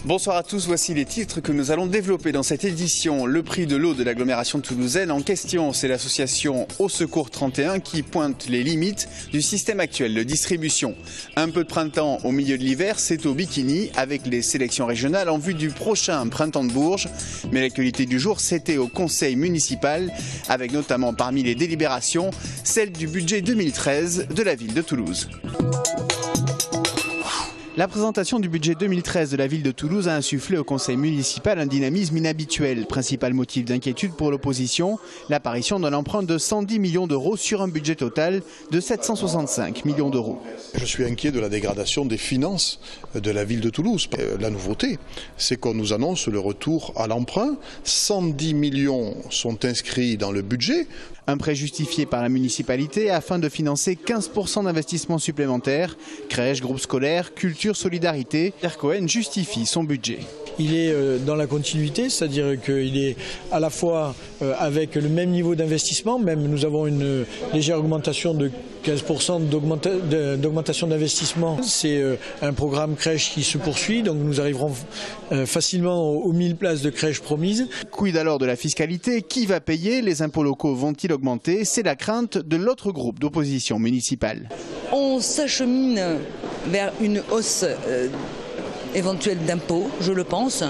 Bonsoir à tous, voici les titres que nous allons développer dans cette édition. Le prix de l'eau de l'agglomération toulousaine en question, c'est l'association Au Secours 31 qui pointe les limites du système actuel de distribution. Un peu de printemps au milieu de l'hiver, c'est au bikini avec les sélections régionales en vue du prochain printemps de Bourges. Mais l'actualité du jour, c'était au conseil municipal avec notamment parmi les délibérations celle du budget 2013 de la ville de Toulouse. La présentation du budget 2013 de la ville de Toulouse a insufflé au conseil municipal un dynamisme inhabituel. Principal motif d'inquiétude pour l'opposition, l'apparition d'un emprunt de 110 millions d'euros sur un budget total de 765 millions d'euros. Je suis inquiet de la dégradation des finances de la ville de Toulouse. La nouveauté, c'est qu'on nous annonce le retour à l'emprunt. 110 millions sont inscrits dans le budget. Un prêt justifié par la municipalité afin de financer 15% d'investissements supplémentaires. Crèches, groupes scolaires, culture, solidarité. Pierre Cohen justifie son budget. Il est dans la continuité, c'est-à-dire qu'il est à la fois avec le même niveau d'investissement, même nous avons une légère augmentation de 15% d'augmentation d'investissement. C'est un programme crèche qui se poursuit, donc nous arriverons facilement aux 1000 places de crèche promises. Quid alors de la fiscalité? Qui va payer? Les impôts locaux vont-ils augmenter? C'est la crainte de l'autre groupe d'opposition municipale. On s'achemine vers une hausse éventuelle d'impôts, je le pense.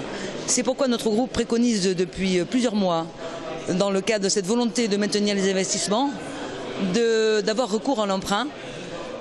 C'est pourquoi notre groupe préconise depuis plusieurs mois, dans le cadre de cette volonté de maintenir les investissements, d'avoir recours à l'emprunt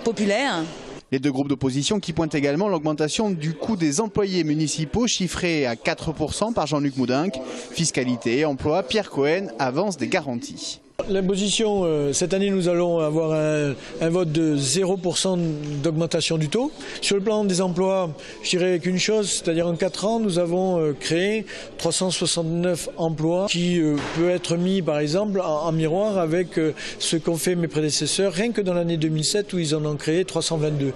populaire. Les deux groupes d'opposition qui pointent également l'augmentation du coût des employés municipaux chiffré à 4% par Jean-Luc Moudinque. Fiscalité et emploi, Pierre Cohen avance des garanties. L'imposition, cette année nous allons avoir un vote de 0% d'augmentation du taux. Sur le plan des emplois, je dirais qu'une chose, c'est-à-dire en 4 ans, nous avons créé 369 emplois qui peut être mis par exemple en miroir avec ce qu'ont fait mes prédécesseurs, rien que dans l'année 2007 où ils en ont créé 322.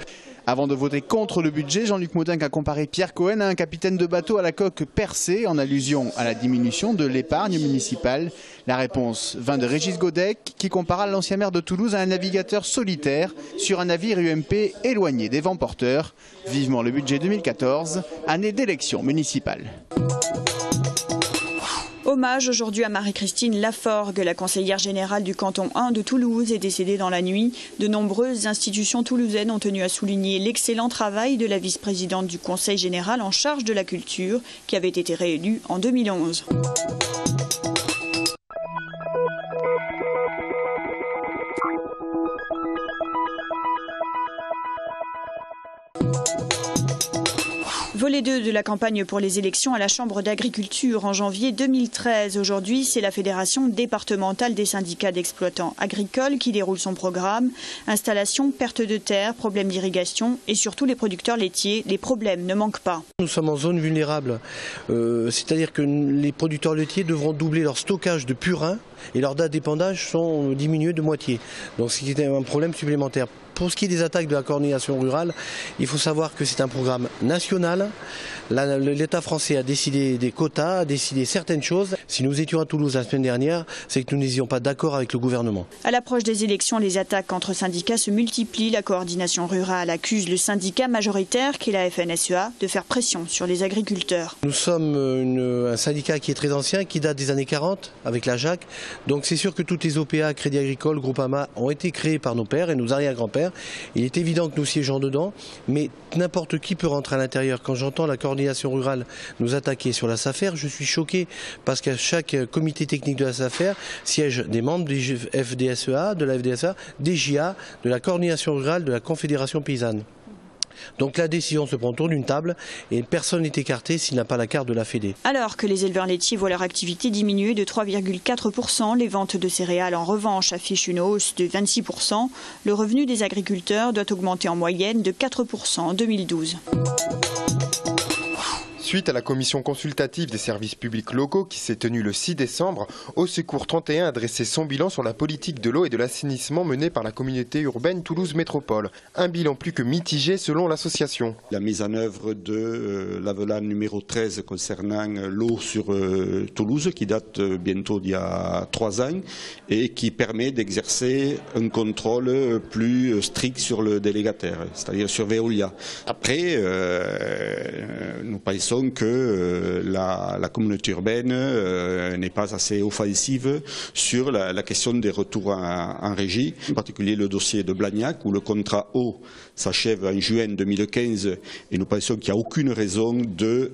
Avant de voter contre le budget, Jean-Luc Moudinque a comparé Pierre Cohen à un capitaine de bateau à la coque percée en allusion à la diminution de l'épargne municipale. La réponse vint de Régis Godec qui compara l'ancien maire de Toulouse à un navigateur solitaire sur un navire UMP éloigné des vents porteurs. Vivement le budget 2014, année d'élection municipale. Hommage aujourd'hui à Marie-Christine Laforgue, la conseillère générale du canton 1 de Toulouse, est décédée dans la nuit. De nombreuses institutions toulousaines ont tenu à souligner l'excellent travail de la vice-présidente du conseil général en charge de la culture, qui avait été réélue en 2011. Volet 2 de la campagne pour les élections à la Chambre d'agriculture en janvier 2013. Aujourd'hui, c'est la Fédération départementale des syndicats d'exploitants agricoles qui déroule son programme. Installation, perte de terre, problèmes d'irrigation et surtout les producteurs laitiers. Les problèmes ne manquent pas. Nous sommes en zone vulnérable, c'est-à-dire que les producteurs laitiers devront doubler leur stockage de purin et leurs dates d'épandage sont diminuées de moitié. Donc ce qui est un problème supplémentaire. Pour ce qui est des attaques de la coordination rurale, il faut savoir que c'est un programme national. L'État français a décidé des quotas, a décidé certaines choses. Si nous étions à Toulouse la semaine dernière, c'est que nous n'étions pas d'accord avec le gouvernement. À l'approche des élections, les attaques entre syndicats se multiplient. La coordination rurale accuse le syndicat majoritaire, qui est la FNSEA, de faire pression sur les agriculteurs. Nous sommes un syndicat qui est très ancien, qui date des années 40 avec la JAC. Donc c'est sûr que toutes les OPA, Crédit Agricole, Groupama ont été créées par nos pères et nos arrière-grands-pères. Il est évident que nous siégeons dedans, mais n'importe qui peut rentrer à l'intérieur. Quand j'entends la coordination rurale nous attaquer sur la SAFER, je suis choqué parce qu'à chaque comité technique de la SAFER siègent des membres du FDSEA, de la FDSA, des JA, de la coordination rurale, de la Confédération paysanne. Donc la décision se prend autour d'une table et personne n'est écarté s'il n'a pas la carte de la Fédé. Alors que les éleveurs laitiers voient leur activité diminuer de 3,4%, les ventes de céréales en revanche affichent une hausse de 26%. Le revenu des agriculteurs doit augmenter en moyenne de 4% en 2012. Suite à la commission consultative des services publics locaux qui s'est tenue le 6 décembre, Au Secours 31 a dressé son bilan sur la politique de l'eau et de l'assainissement menée par la communauté urbaine Toulouse Métropole. Un bilan plus que mitigé selon l'association. La mise en œuvre de l'avenant numéro 13 concernant l'eau sur Toulouse, qui date bientôt d'il y a 3 ans et qui permet d'exercer un contrôle plus strict sur le délégataire, c'est-à-dire sur Veolia. Après, nous pensons que la communauté urbaine n'est pas assez offensive sur la question des retours en régie, en particulier le dossier de Blagnac où le contrat eau s'achève en juin 2015 et nous pensons qu'il n'y a aucune raison de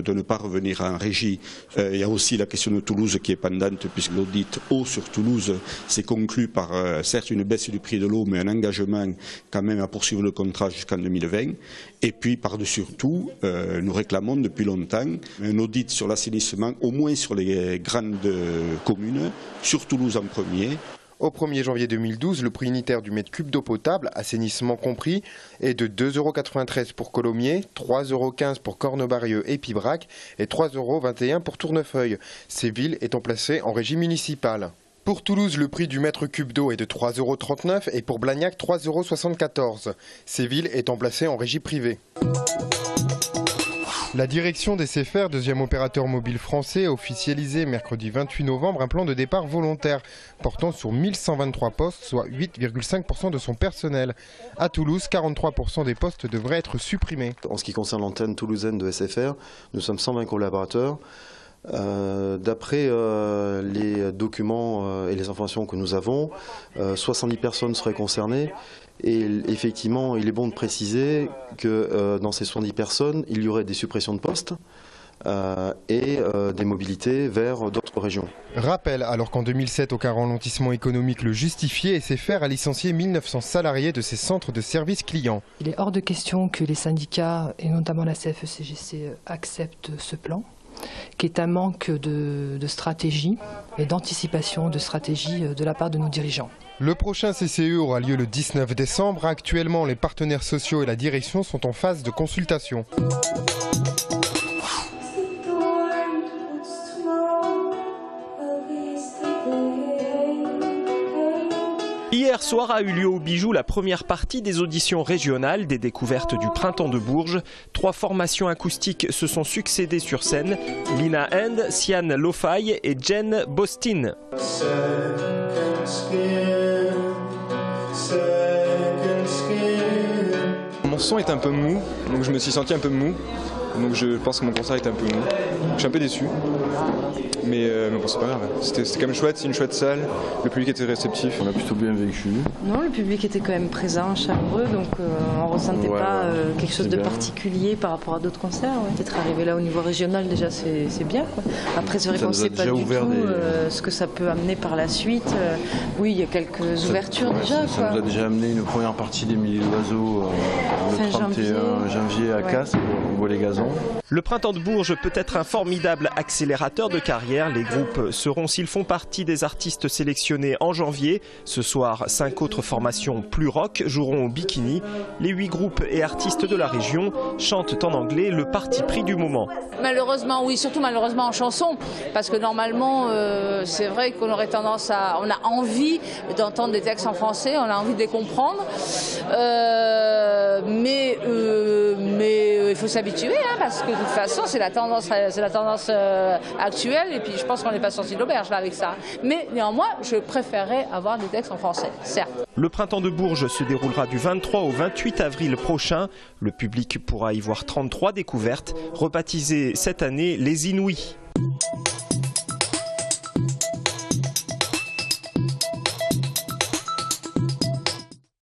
ne pas revenir en régie. Il y a aussi la question de Toulouse qui est pendante puisque l'audit eau sur Toulouse s'est conclu par certes une baisse du prix de l'eau mais un engagement quand même à poursuivre le contrat jusqu'en 2020. Et puis par-dessus tout, nous réclamons depuis longtemps un audit sur l'assainissement, au moins sur les grandes communes, sur Toulouse en premier. Au 1er janvier 2012, le prix unitaire du mètre cube d'eau potable, assainissement compris, est de 2,93 € pour Colomiers, 3,15 € pour Cornebarieux et Pibrac et 3,21 € pour Tournefeuille, ces villes étant placées en régie municipale. Pour Toulouse, le prix du mètre cube d'eau est de 3,39 € et pour Blagnac 3,74 €, ces villes étant placées en régie privée. La direction des SFR, deuxième opérateur mobile français, a officialisé mercredi 28 novembre un plan de départ volontaire portant sur 1123 postes, soit 8,5% de son personnel. À Toulouse, 43% des postes devraient être supprimés. En ce qui concerne l'antenne toulousaine de SFR, nous sommes 120 collaborateurs. D'après les documents et les informations que nous avons, 70 personnes seraient concernées. Et effectivement, il est bon de préciser que dans ces 70 personnes, il y aurait des suppressions de postes et des mobilités vers d'autres régions. Rappel, alors qu'en 2007, aucun ralentissement économique le justifiait, SFR a licencié 1900 salariés de ses centres de services clients. Il est hors de question que les syndicats, et notamment la CFE-CGC, acceptent ce plan, qui est un manque de stratégie et d'anticipation de stratégie de la part de nos dirigeants. Le prochain CCE aura lieu le 19 décembre. Actuellement, les partenaires sociaux et la direction sont en phase de consultation. Hier soir a eu lieu au Bijou la première partie des auditions régionales des découvertes du Printemps de Bourges. 3 formations acoustiques se sont succédées sur scène. Lina End, Sian Lofay et Jen Bostin. Mon son est un peu mou, donc je me suis senti un peu mou. Donc je pense que mon concert est un peu mou. Je suis un peu déçu. Mais bon, c'est pas grave. C'était quand même chouette, c'est une chouette salle. Le public était réceptif. On a plutôt bien vécu. Non, le public était quand même présent, chaleureux, donc on ressentait pas quelque chose de particulier par rapport à d'autres concerts. D'être arrivé là au niveau régional, déjà, c'est bien, quoi. Après, c'est vrai qu'on ne sait pas du tout ce que ça peut amener par la suite. Oui, il y a quelques ouvertures déjà. Ça nous a déjà amené une première partie des Milliers d'Oiseaux le 31 janvier à Castres, au Bois les Gazons. Le Printemps de Bourges peut être un formidable accélérateur de carrière. Les groupes seront, s'ils font partie des artistes sélectionnés en janvier. Ce soir, 5 autres formations plus rock joueront au Bikini. Les 8 groupes et artistes de la région chantent en anglais le parti pris du moment. Malheureusement, oui, surtout malheureusement en chanson. Parce que normalement, c'est vrai qu'on aurait tendance à... On a envie d'entendre des textes en français, on a envie de les comprendre. Mais il faut s'habituer, parce que de toute façon, c'est la tendance actuelle. Et puis je pense qu'on n'est pas sorti de l'auberge là avec ça. Mais néanmoins, je préférerais avoir des textes en français, certes. Le Printemps de Bourges se déroulera du 23 au 28 avril prochain. Le public pourra y voir 33 découvertes, rebaptisées cette année les Inouïs.